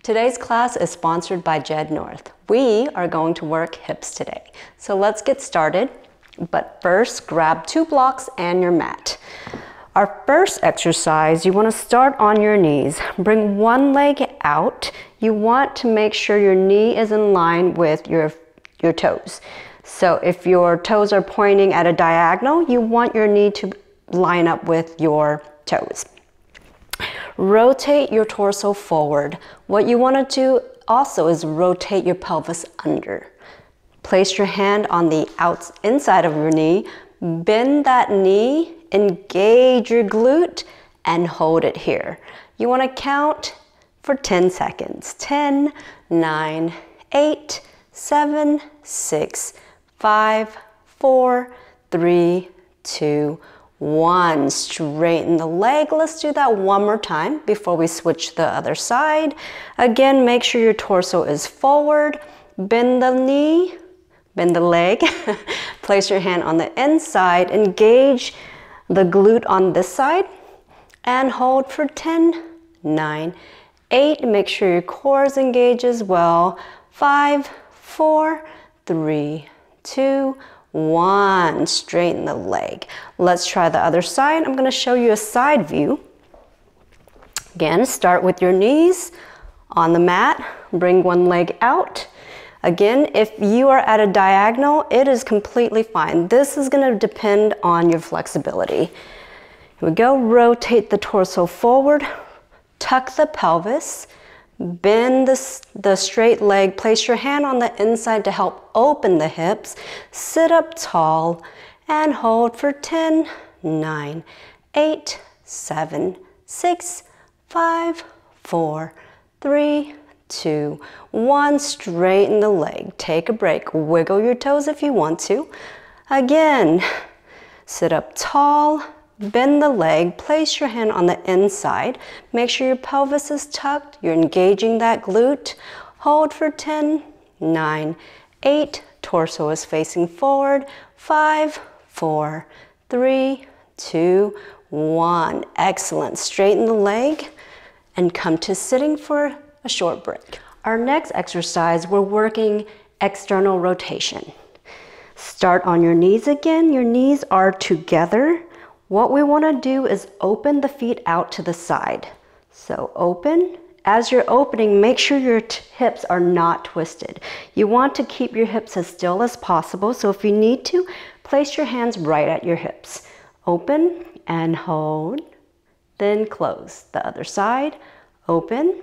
Today's class is sponsored by Jednorth. We are going to work hips today. So let's get started. But first, grab 2 blocks and your mat. Our first exercise, you want to start on your knees. Bring one leg out. You want to make sure your knee is in line with your toes. So if your toes are pointing at a diagonal, you want your knee to line up with your toes. Rotate your torso forward. What you want to do also is rotate your pelvis under. Place your hand on the inside of your knee. Bend that knee, engage your glute, and hold it here. You want to count for 10 seconds. 10, 9, 8, 7, 6, 5, 4, 3, 2, 1. Straighten the leg. Let's do that one more time before we switch to the other side. Again, make sure your torso is forward. Bend the knee, bend the leg. Place your hand on the inside. Engage the glute on this side. And hold for 10, 9, 8. Make sure your core is engaged as well. 5, 4, 3, 2, 1. Straighten the leg. Let's try the other side. I'm going to show you a side view. Again, start with your knees on the mat. Bring one leg out. Again, if you are at a diagonal, it is completely fine. This is going to depend on your flexibility. Here we go. Rotate the torso forward. Tuck the pelvis. Bend the straight leg. Place your hand on the inside to help open the hips. Sit up tall and hold for 10, 9, 8, 7, 6, 5, 4, 3, 2, 1. Straighten the leg. Take a break. Wiggle your toes if you want to. Again, sit up tall. Bend the leg, place your hand on the inside. Make sure your pelvis is tucked. You're engaging that glute. Hold for 10, 9, 8. Torso is facing forward. 5, 4, 3, 2, 1. Excellent. Straighten the leg and come to sitting for a short break. Our next exercise, we're working external rotation. Start on your knees again. Your knees are together. What we want to do is open the feet out to the side. So open. As you're opening, make sure your hips are not twisted. You want to keep your hips as still as possible. So if you need to, place your hands right at your hips. Open and hold. Then close. The other side. Open.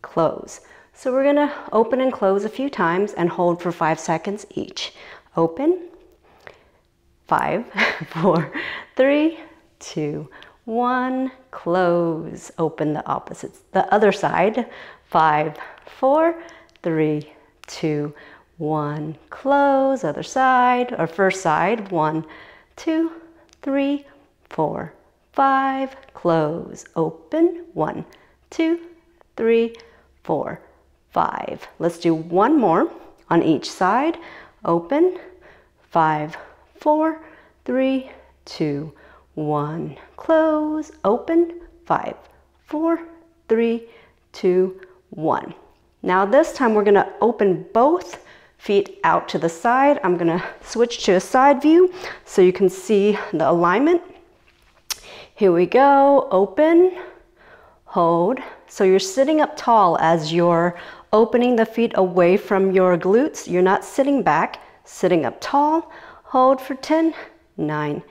Close. So we're going to open and close a few times and hold for 5 seconds each. Open. 5, 4, 3, 2, 1. Close. Open the opposites. The other side. 5, 4, 3, 2, 1. Close. Other side. Or first side. 1, 2, 3, 4, 5. Close. Open. 1, 2, 3, 4, 5. Let's do one more on each side. Open. 5, 4, 3, 2, 1. Close. Open. 5, 4, 3, 2, 1. Now this time we're going to open both feet out to the side. I'm going to switch to a side view so you can see the alignment. Here we go. Open. Hold. So you're sitting up tall as you're opening the feet away from your glutes. You're not sitting back. Sitting up tall. Hold for 10, 9,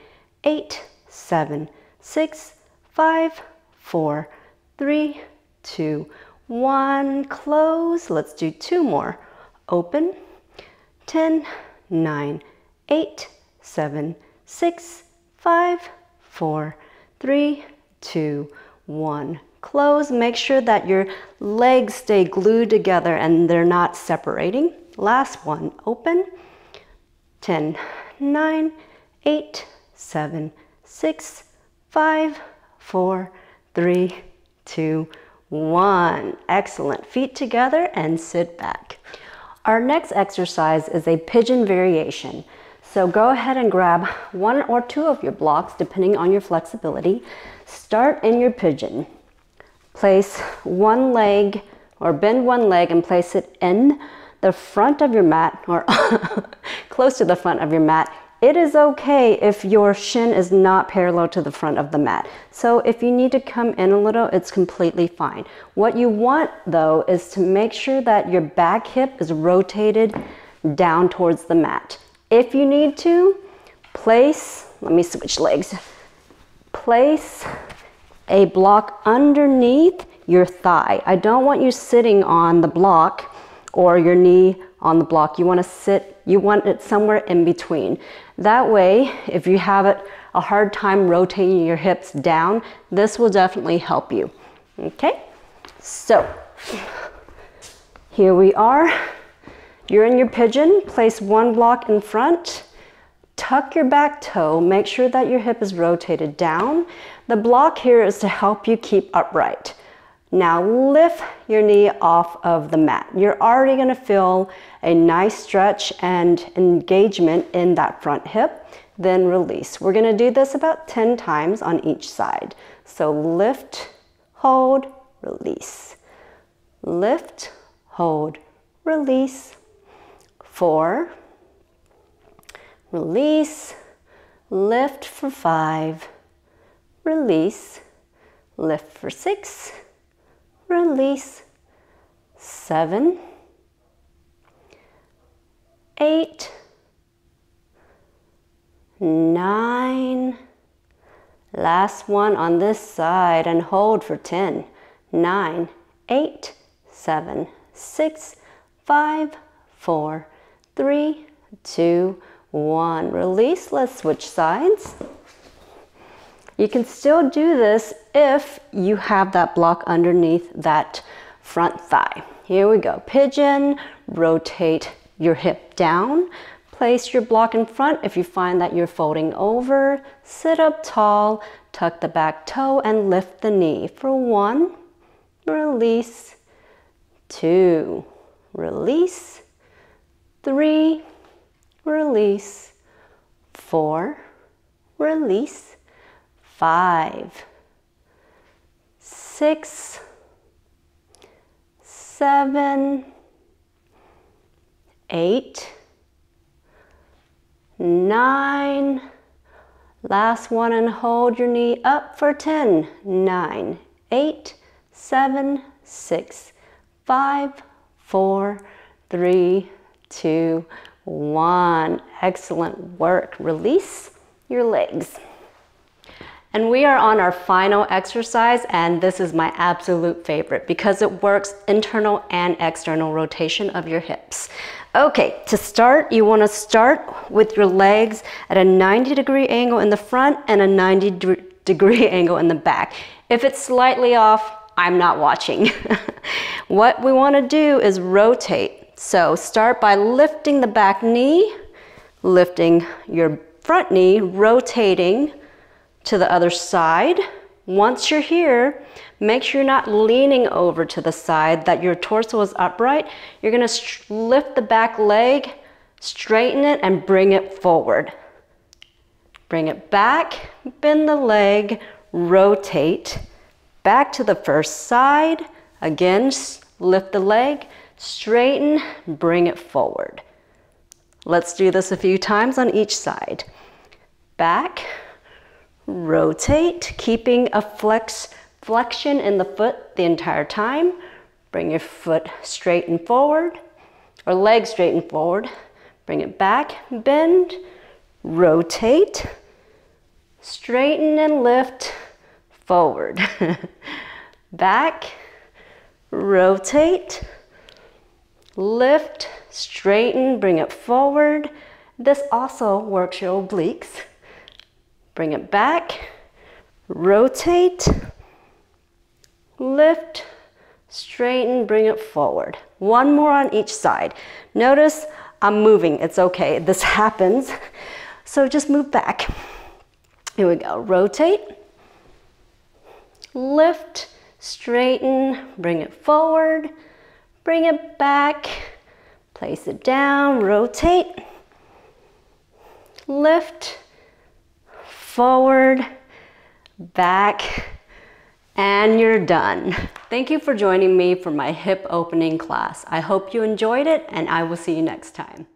8, 7, 6, 5, 4, 3, 2, 1. Close. Let's do 2 more. Open. 10, 9, 8, 7, 6, 5, 4, 3, 2, 1. Close. Make sure that your legs stay glued together and they're not separating. Last one. Open. 10, 9, 8, 7, 6, 5, 4, 3, 2, 1. Excellent. Feet together and sit back. Our next exercise is a pigeon variation. So go ahead and grab 1 or 2 of your blocks depending on your flexibility. Start in your pigeon. place one leg or bend one leg and place it in the front of your mat or close to the front of your mat. It is okay if your shin is not parallel to the front of the mat. So if you need to come in a little, it's completely fine. What you want though is to make sure that your back hip is rotated down towards the mat. If you need to, place, let me switch legs, place a block underneath your thigh. I don't want you sitting on the block or your knee on the block. You want it somewhere in between. That way, if you have a hard time rotating your hips down, this will definitely help you. Okay, so here we are. You're in your pigeon. Place one block in front. Tuck your back toe. Make sure that your hip is rotated down. The block here is to help you keep upright. Now lift your knee off of the mat. You're already going to feel a nice stretch and engagement in that front hip. Then release. We're going to do this about 10 times on each side. So lift, hold, release. Lift, hold, release. 4, release, lift for 5, release, lift for 6, release, 7, 8, 9, last one on this side and hold for 10, 9, 8, 7, 6, 5, 4, 3, 2, 1. Release. Let's switch sides. You can still do this if you have that block underneath that front thigh. Here we go. Pigeon. Rotate your hip down. Place your block in front if you find that you're folding over. Sit up tall. Tuck the back toe and lift the knee. For 1, release. 2, release. 3, release. 4, release. 5, 6, 7, 8, 9. Last one and hold your knee up for 10. 9, 8, 7, 6, 5, 4, 3, 2, 1. Excellent work. Release your legs. And we are on our final exercise, and this is my absolute favorite because it works internal and external rotation of your hips. Okay, to start, you want to start with your legs at a 90-degree angle in the front and a 90-degree angle in the back. If it's slightly off, I'm not watching. What we want to do is rotate. So start by lifting the back knee, lifting your front knee, rotating to the other side. Once you're here, make sure you're not leaning over to the side, that your torso is upright. You're going to lift the back leg, straighten it, and bring it forward. Bring it back, bend the leg, rotate, back to the first side. Again, lift the leg, straighten, bring it forward. Let's do this a few times on each side. Back, rotate, keeping a flexion in the foot the entire time. Bring your foot straight and forward, or leg straight and forward. Bring it back, bend, rotate, straighten and lift, forward. Back, rotate, lift, straighten, bring it forward. This also works your obliques. Bring it back, rotate, lift, straighten, bring it forward. One more on each side. Notice I'm moving, it's okay, this happens. So just move back. Here we go, rotate, lift, straighten, bring it forward, bring it back, place it down, rotate, lift, forward, back, and And you're done. Thank you for joining me for my hip opening class. I hope you enjoyed it, and I will see you next time.